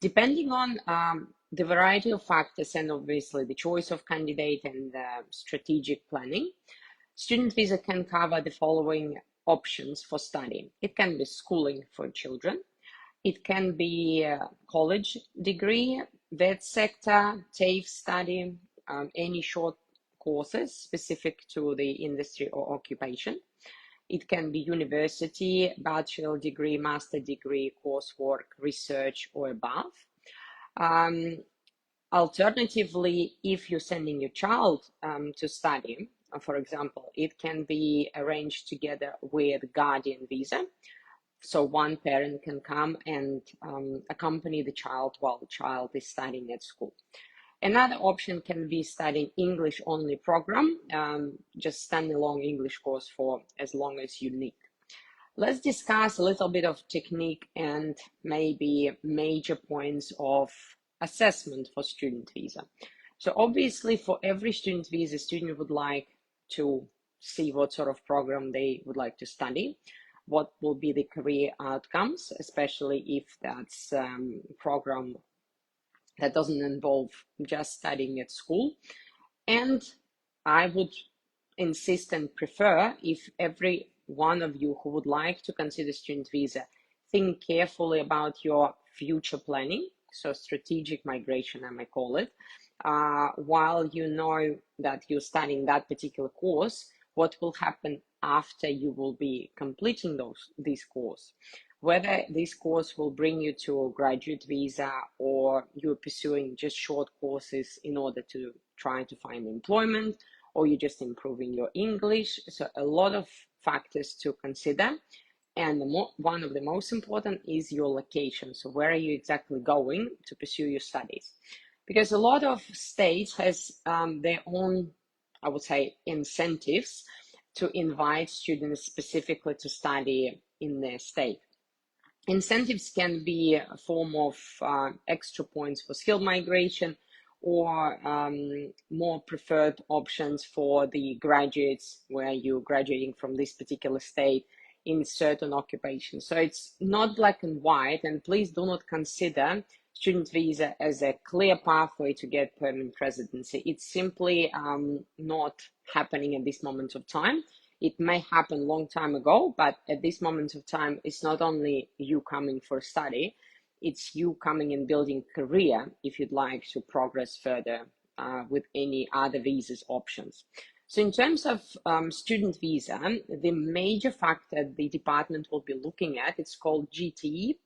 Depending on the variety of factors and obviously the choice of candidate and strategic planning, student visa can cover the following options for study. It can be schooling for children. It can be a college degree, vet sector, TAFE study, any short courses specific to the industry or occupation. It can be university, bachelor degree, master degree, coursework, research, or above. Alternatively, if you're sending your child to study, for example, it can be arranged together with guardian visa. So one parent can come and accompany the child while the child is studying at school. Another option can be studying English only program, just standalone English course for as long as you need. Let's discuss a little bit of technique and maybe major points of assessment for student visa. So obviously for every student visa, student would like to see what sort of program they would like to study, what will be the career outcomes, especially if that's program that doesn't involve just studying at school. And I would insist and prefer, if every one of you who would like to consider student visa, think carefully about your future planning, so strategic migration, I might call it. While you know that you're studying that particular course, what will happen after you will be completing this course? Whether this course will bring you to a graduate visa or you're pursuing just short courses in order to try to find employment, or you're just improving your English. So a lot of factors to consider. And one of the most important is your location. So where are you exactly going to pursue your studies? Because a lot of states has their own, I would say, incentives to invite students specifically to study in their state. Incentives can be a form of extra points for skilled migration, or more preferred options for the graduates where you're graduating from this particular state in certain occupations. So it's not black and white, and please do not consider student visa as a clear pathway to get permanent residency. It's simply not happening at this moment of time. It may happen a long time ago, but at this moment of time, it's not only you coming for study, it's you coming and building career if you'd like to progress further with any other visas options. So in terms of student visa, the major factor the department will be looking at, it's called GTE,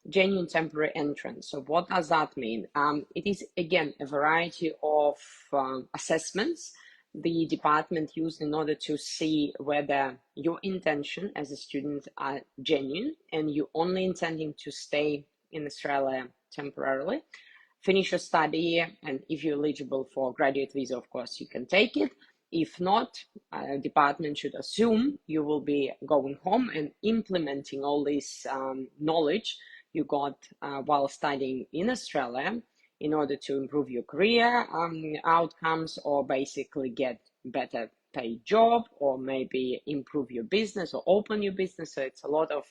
genuine temporary entrance. So what does that mean? It is, again, a variety of assessments the department used in order to see whether your intention as a student are genuine and you're only intending to stay in Australia temporarily, finish your study, and if you're eligible for graduate visa, of course, you can take it. If not, department should assume you will be going home and implementing all this knowledge you got while studying in Australia in order to improve your career outcomes, or basically get better paid job, or maybe improve your business or open your business. So it's a lot of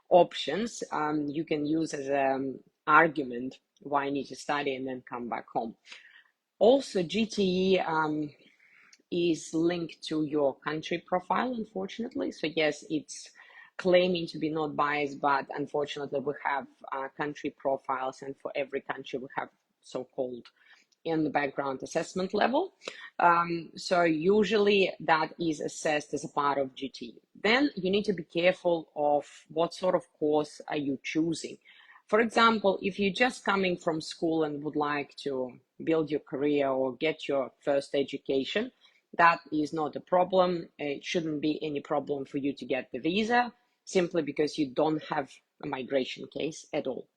options you can use as an argument why you need to study and then come back home. Also, GTE is linked to your country profile, unfortunately. So yes, it's claiming to be not biased, but unfortunately we have country profiles, and for every country we have so-called in the background assessment level. So usually that is assessed as a part of GT. Then you need to be careful of what sort of course are you choosing. For example, if you're just coming from school and would like to build your career or get your first education, that is not a problem. It shouldn't be any problem for you to get the visa, simply because you don't have a migration case at all.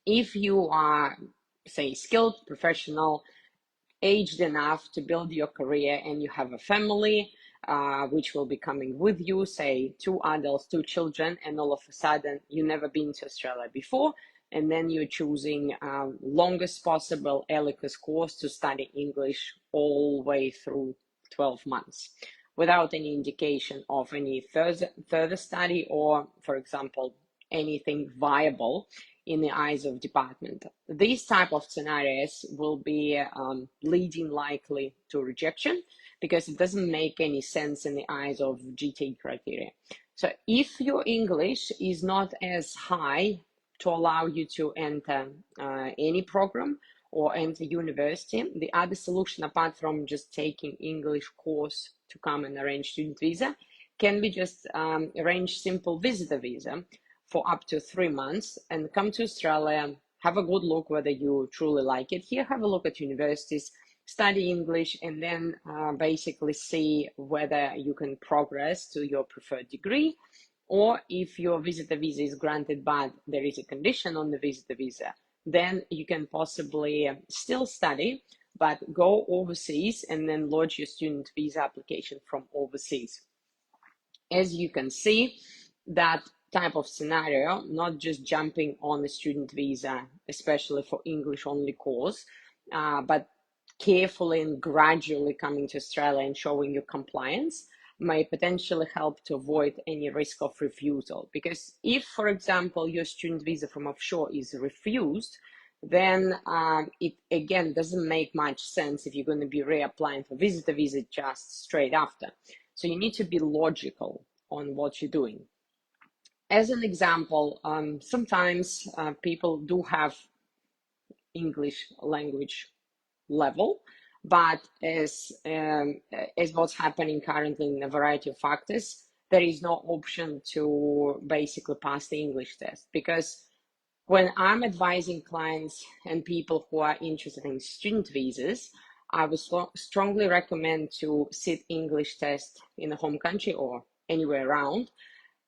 If you are, say, skilled professional, aged enough to build your career, and you have a family which will be coming with you, say 2 adults, 2 children, and all of a sudden you've never been to Australia before, and then you're choosing longest possible ELICAS course to study English all the way through 12 months without any indication of any further study, or, for example, anything viable in the eyes of department. These type of scenarios will be leading likely to rejection because it doesn't make any sense in the eyes of GT criteria. So if your English is not as high to allow you to enter any program or enter university, the other solution apart from just taking English course to come and arrange student visa can be just arrange simple visitor visa for up to 3 months and come to Australia, have a good look whether you truly like it here, have a look at universities, study English, and then basically see whether you can progress to your preferred degree, or if your visitor visa is granted but there is a condition on the visitor visa, then you can possibly still study but go overseas and then lodge your student visa application from overseas. As you can see, that type of scenario, not just jumping on a student visa, especially for English only course, but carefully and gradually coming to Australia and showing your compliance may potentially help to avoid any risk of refusal. Because if, for example, your student visa from offshore is refused, then it again doesn't make much sense if you're going to be reapplying for visitor visa just straight after. So you need to be logical on what you're doing. As an example, sometimes people do have English language level, but as what's happening currently in a variety of factors, there is no option to basically pass the English test. Because when I'm advising clients and people who are interested in student visas, I would strongly recommend to sit English test in the home country or anywhere around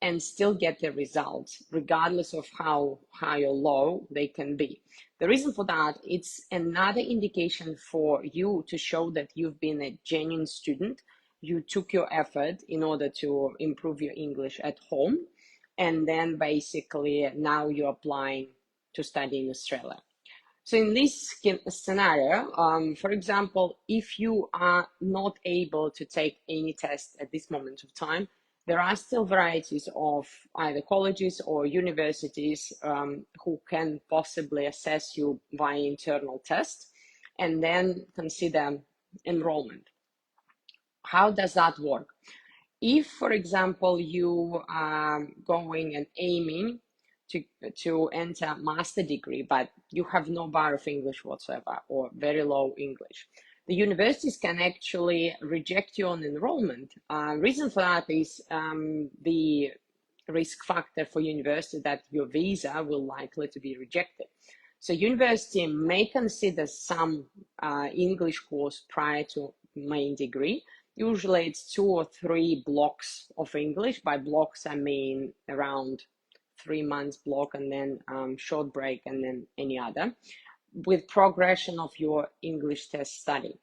and still get the results, regardless of how high or low they can be. The reason for that, it's another indication for you to show that you've been a genuine student. You took your effort in order to improve your English at home, and then basically now you're applying to study in Australia. So in this scenario, for example, if you are not able to take any test at this moment of time, there are still varieties of either colleges or universities who can possibly assess you via internal test and then consider enrollment. How does that work? If, for example, you are going and aiming to enter master degree, but you have no bar of English whatsoever or very low English, the universities can actually reject you on enrollment. Reason for that is the risk factor for university that your visa will likely to be rejected. So university may consider some English course prior to main degree. Usually it's 2 or 3 blocks of English. By blocks, I mean around 3 months block and then short break and then any other, with progression of your English test study.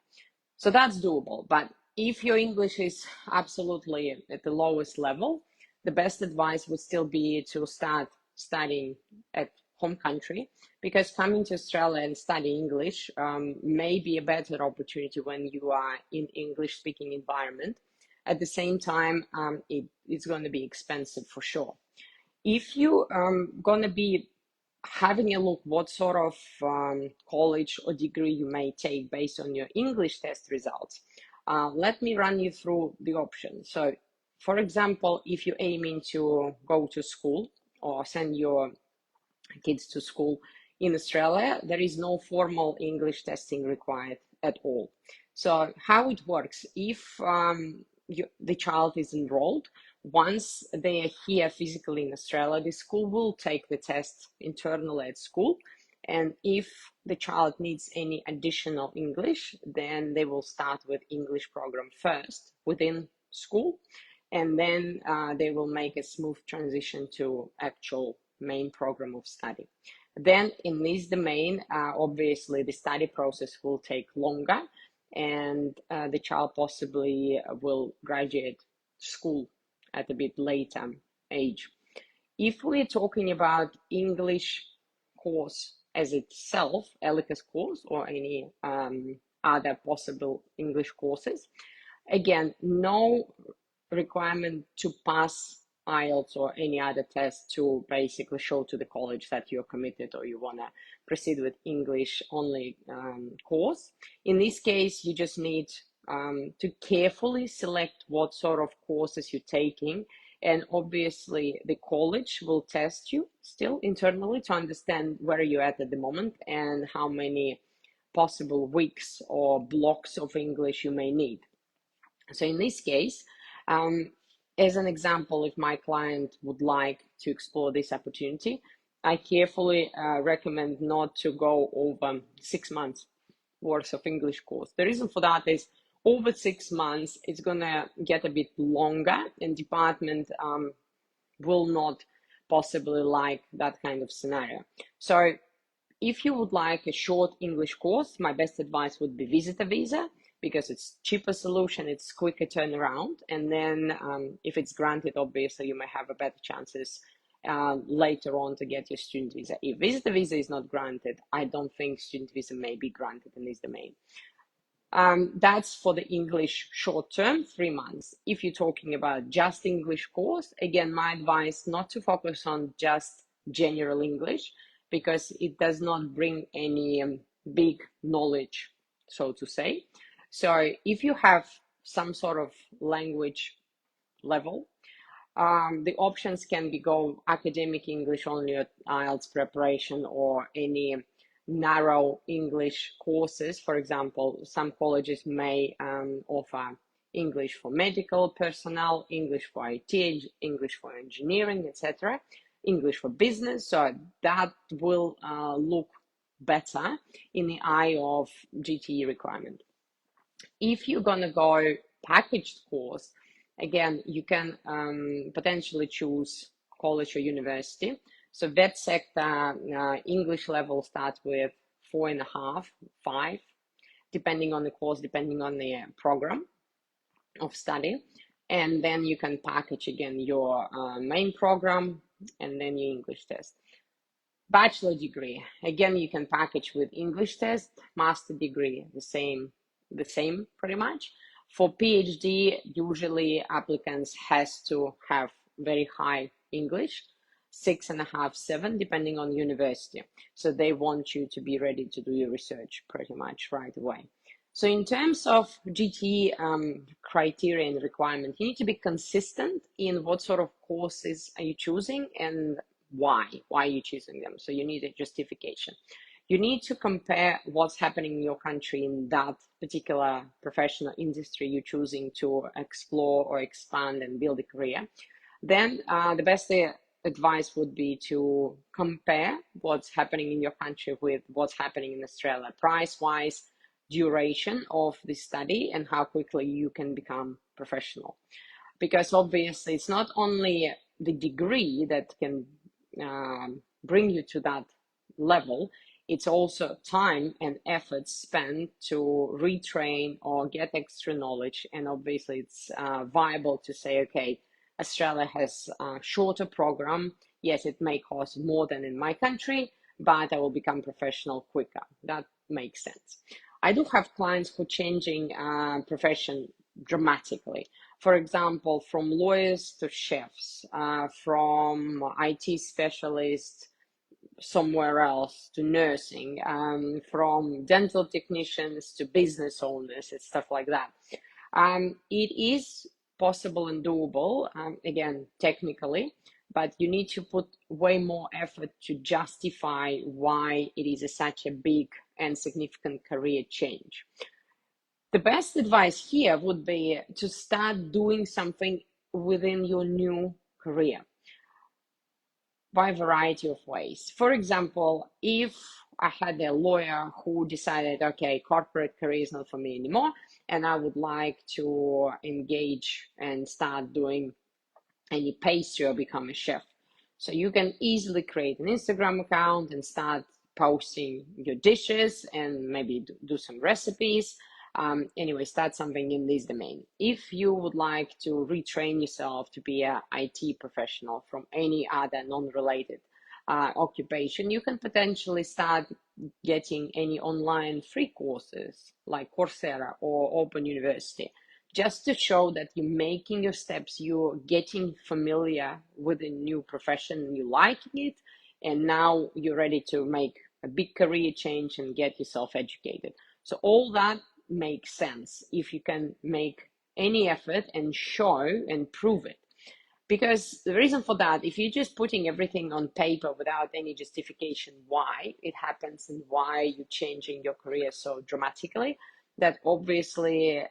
So that's doable. But if your English is absolutely at the lowest level, the best advice would still be to start studying at home country, because coming to Australia and study English may be a better opportunity when you are in English speaking environment. At the same time, it's going to be expensive for sure. If you going to be having a look what sort of college or degree you may take based on your English test results, let me run you through the options. So, for example, if you're aiming to go to school or send your kids to school in Australia, there is no formal English testing required at all. So how it works, if the child is enrolled, once they are here physically in Australia, the school will take the test internally at school. And if the child needs any additional English, then they will start with English program first within school. And then they will make a smooth transition to actual main program of study. Then in this domain, obviously the study process will take longer, and the child possibly will graduate school at a bit later age. If we're talking about English course as itself, ELICAS course or any other possible English courses, again, no requirement to pass IELTS or any other test to basically show to the college that you're committed or you want to proceed with English only course. In this case, you just need to carefully select what sort of courses you're taking. And obviously, the college will test you still internally to understand where you're at the moment and how many possible weeks or blocks of English you may need. So in this case, as an example, if my client would like to explore this opportunity, I carefully recommend not to go over 6 months worth of English course. The reason for that is over 6 months, it's gonna get a bit longer, and department will not possibly like that kind of scenario. So if you would like a short English course, my best advice would be visitor visa, because it's cheaper solution, it's quicker turnaround, and then if it's granted, obviously you may have a better chances later on to get your student visa. If visitor visa is not granted, I don't think student visa may be granted in this domain. That's for the English short term, 3 months. If you're talking about just English course, again, my advice not to focus on just general English, because it does not bring any big knowledge, so to say. So if you have some sort of language level, the options can be go academic English only at IELTS preparation or any narrow English courses. For example, some colleges may offer English for medical personnel, English for IT, English for engineering, etc., English for business. So that will look better in the eye of GTE requirement. If you're gonna go packaged course, again, you can potentially choose college or university. So vet sector English level starts with 4.5, 5, depending on the course, depending on the program of study. And then you can package again your main program and then your English test. Bachelor degree, again, you can package with English test. Master degree, the same pretty much. For PhD, usually applicants has to have very high English, 6.5, 7, depending on university. So they want you to be ready to do your research pretty much right away. So in terms of GTE criteria and requirement, you need to be consistent in what sort of courses are you choosing and why are you choosing them. So you need a justification. You need to compare what's happening in your country in that particular professional industry you're choosing to explore or expand and build a career. Then the best advice would be to compare what's happening in your country with what's happening in Australia, price-wise, duration of the study, and how quickly you can become professional. Because obviously it's not only the degree that can bring you to that level, it's also time and effort spent to retrain or get extra knowledge. And obviously it's viable to say, okay, Australia has a shorter program. Yes, it may cost more than in my country, but I will become professional quicker. That makes sense. I do have clients who are changing profession dramatically. For example, from lawyers to chefs, from IT specialists somewhere else to nursing, from dental technicians to business owners and stuff like that. It is possible and doable, again, technically, but you need to put way more effort to justify why it is such a big and significant career change. The best advice here would be to start doing something within your new career by a variety of ways. For example, if I had a lawyer who decided, okay, corporate career is not for me anymore, and I would like to engage and start doing any pastry or become a chef. So you can easily create an Instagram account and start posting your dishes and maybe do some recipes. Anyway, start something in this domain. If you would like to retrain yourself to be an IT professional from any other non-related occupation, you can potentially start getting any online free courses like Coursera or Open University just to show that you're making your steps, you're getting familiar with a new profession, you liking it, and now you're ready to make a big career change and get yourself educated. So all that makes sense if you can make any effort and show and prove it. Because the reason for that, if you're just putting everything on paper without any justification why it happens and why you're changing your career so dramatically, that obviously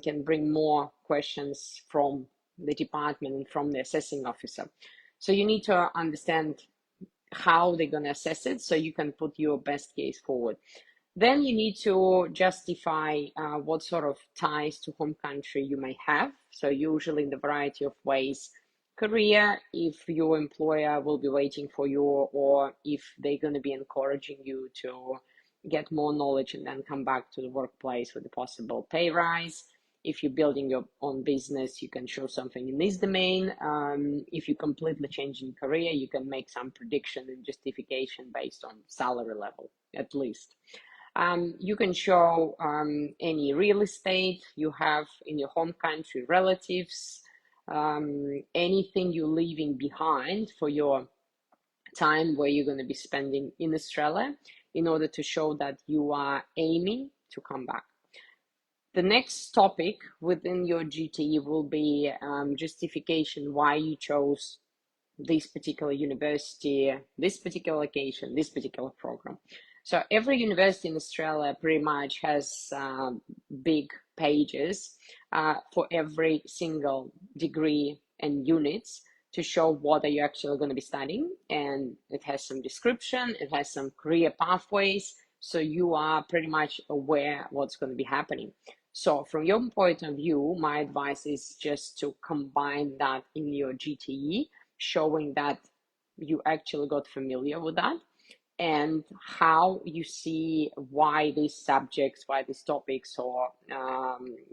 can bring more questions from the department and from the assessing officer. So you need to understand how they're going to assess it so you can put your best case forward. Then you need to justify what sort of ties to home country you may have. So usually in the variety of ways, career, if your employer will be waiting for you, or if they're going to be encouraging you to get more knowledge and then come back to the workplace with a possible pay rise. If you're building your own business, you can show something in this domain. If you're completely changing career, you can make some prediction and justification based on salary level, at least. You can show any real estate you have in your home country, relatives, anything you're leaving behind for your time where you're going to be spending in Australia, in order to show that you are aiming to come back. The next topic within your GTE will be justification why you chose this particular university, this particular location, this particular program. So every university in Australia pretty much has big pages for every single degree and units to show what are you actually going to be studying. And it has some description, it has some career pathways, so you are pretty much aware what's going to be happening. So from your point of view, my advice is just to combine that in your GTE, showing that you actually got familiar with that and how you see why these subjects, why these topics or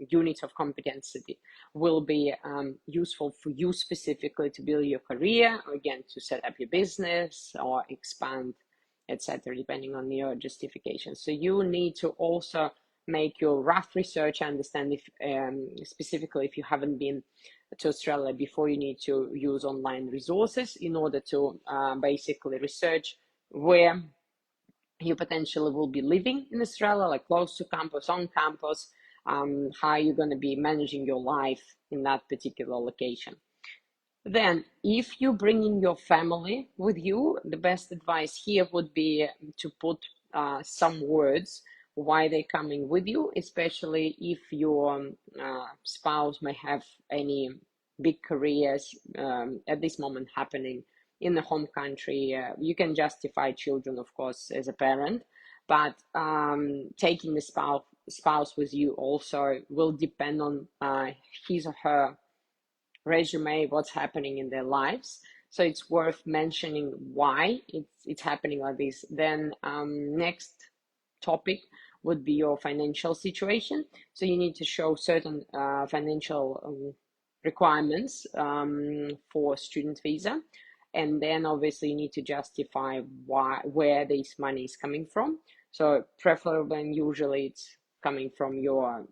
units of competency will be useful for you specifically to build your career, or again, to set up your business or expand, etc., depending on your justification. So you need to also make your rough research, understand if specifically if you haven't been to Australia before, you need to use online resources in order to basically research where you potentially will be living in Australia, like close to campus, on campus, how you're going to be managing your life in that particular location. Then, if you're bringing your family with you, the best advice here would be to put some words why they're coming with you, especially if your spouse may have any big careers at this moment happening in the home country. You can justify children, of course, as a parent, but taking the spouse with you also will depend on his or her resume, what's happening in their lives. So it's worth mentioning why it's happening like this. Then next topic would be your financial situation. So you need to show certain financial requirements for student visa. And then obviously you need to justify where this money is coming from. So preferably and usually it's coming from your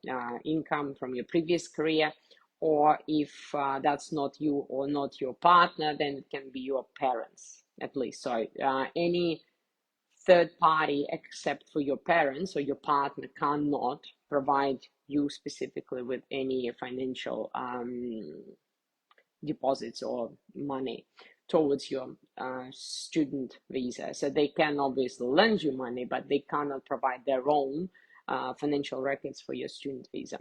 income from your previous career, or if that's not you or not your partner, then it can be your parents at least. So any third party except for your parents or your partner cannot provide you specifically with any financial deposits or money towards your student visa. So they can obviously lend you money, but they cannot provide their own financial records for your student visa.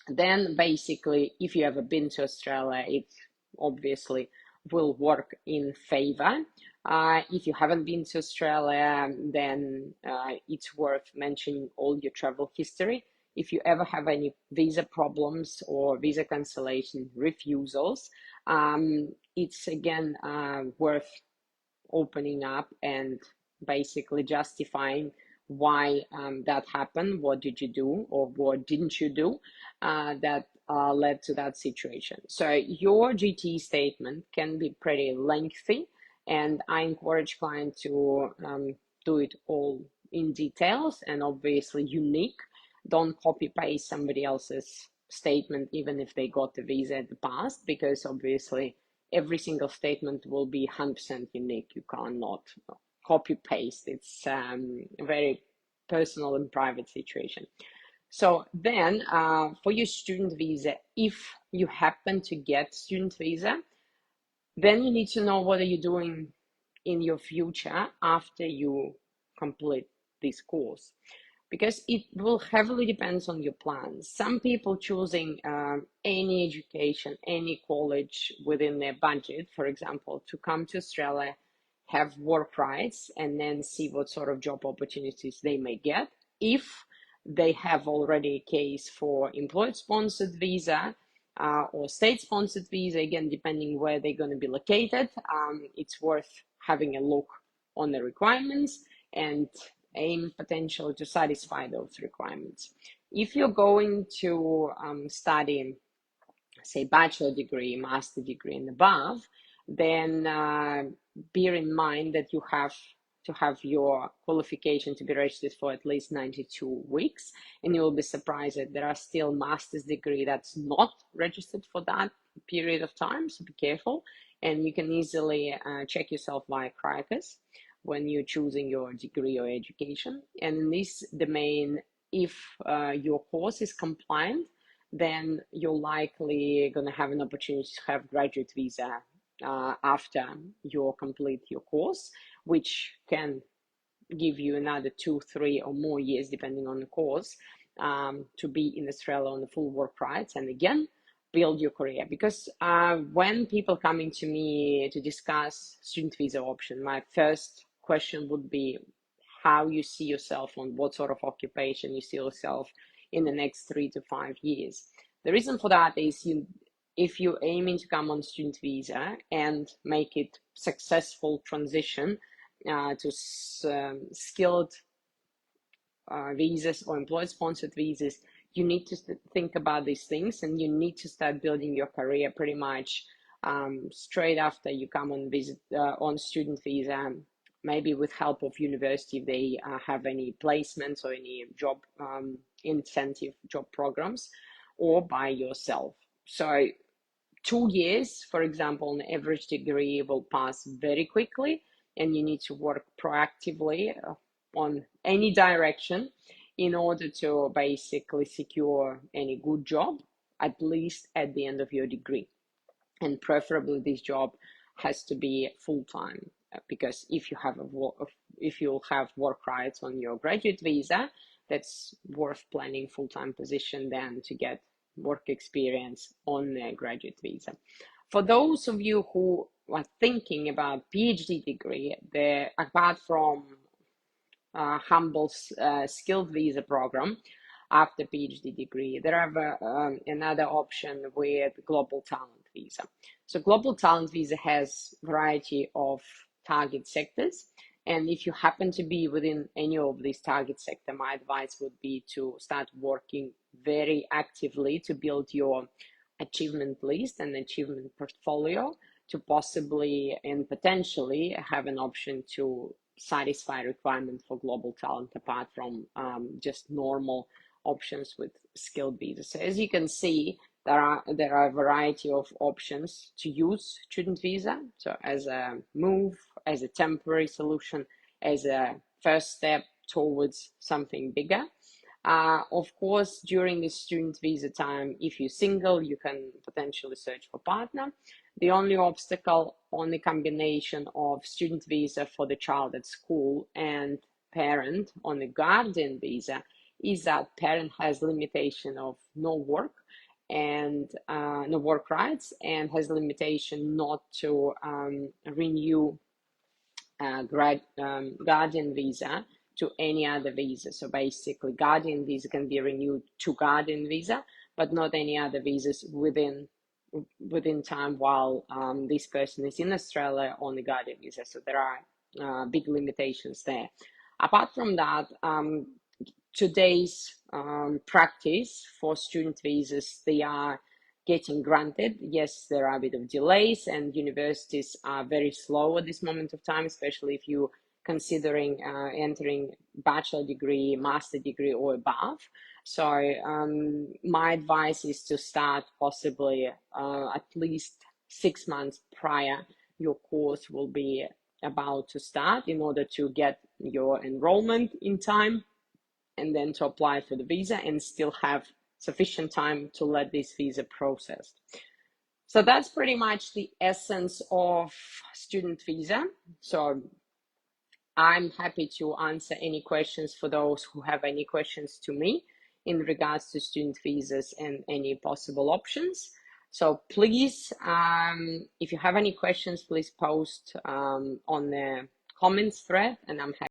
Then basically, if you ever been to Australia, it obviously will work in favor. If you haven't been to Australia, then it's worth mentioning all your travel history. If you ever have any visa problems or visa cancellation refusals, it's again worth opening up and basically justifying why that happened, what did you do or what didn't you do that led to that situation. So your GT statement can be pretty lengthy, and I encourage clients to do it all in details and obviously unique. Don't copy paste somebody else's statement, even if they got the visa in the past, because obviously every single statement will be 100% unique. You cannot copy paste. It's a very personal and private situation. So then for your student visa, if you happen to get student visa, then you need to know what are you doing in your future after you complete this course, because it will heavily depends on your plans. Some people choosing any education, any college within their budget, for example, to come to Australia, have work rights, and then see what sort of job opportunities they may get. If they have already a case for employer-sponsored visa or state-sponsored visa, again, depending where they're going to be located, it's worth having a look on the requirements and aim potentially to satisfy those requirements. If you're going to study, say, bachelor degree, master degree and above, then bear in mind that you have to have your qualification to be registered for at least 92 weeks. And you will be surprised that there are still master's degree that's not registered for that period of time, so be careful. And you can easily check yourself via Cricus when you're choosing your degree or education. And in this domain, if your course is compliant, then you're likely going to have an opportunity to have graduate visa after you complete your course, which can give you another 2, 3 or more years, depending on the course, to be in Australia on the full work rights. And again, build your career. Because when people coming to me to discuss student visa option, my first question would be how you see yourself, on what sort of occupation you see yourself in the next 3 to 5 years. The reason for that is if you're aiming to come on student visa and make it successful transition to skilled visas or employer-sponsored visas, you need to think about these things, and you need to start building your career pretty much straight after you come on visit on student visa, maybe with help of university if they have any placements or any job incentive job programs, or by yourself. So 2 years, for example, an average degree will pass very quickly, and you need to work proactively on any direction in order to basically secure any good job, at least at the end of your degree. And preferably this job has to be full-time, because if you'll have work rights on your graduate visa, that's worth planning full-time position than to get work experience on a graduate visa. For those of you who are thinking about PhD degree, apart from humble skilled visa program after PhD degree, there are another option with global talent visa. So global talent visa has variety of target sectors, and if you happen to be within any of these target sector, my advice would be to start working very actively to build your achievement list and achievement portfolio to possibly and potentially have an option to satisfy requirement for global talent, apart from just normal options with skilled visas. So as you can see, there are a variety of options to use student visa. So as a move, as a temporary solution, as a first step towards something bigger. Of course, during the student visa time, if you're single, you can potentially search for partner. The only obstacle on the combination of student visa for the child at school and parent on the guardian visa is that parent has limitation of no work and no work rights, and has limitation not to renew guardian visa to any other visa. So basically, guardian visa can be renewed to guardian visa, but not any other visas within time while this person is in Australia on the guardian visa. So there are big limitations there. Apart from that, today's practice for student visas, they are getting granted. Yes, there are a bit of delays, and universities are very slow at this moment of time, especially if you considering entering bachelor degree, master degree, or above. So my advice is to start possibly at least 6 months prior your course will be about to start, in order to get your enrollment in time, and then to apply for the visa and still have sufficient time to let this visa processed. So that's pretty much the essence of student visa. So I'm happy to answer any questions for those who have any questions to me in regards to student visas and any possible options. So please, if you have any questions, please post on the comments thread, and I'm happy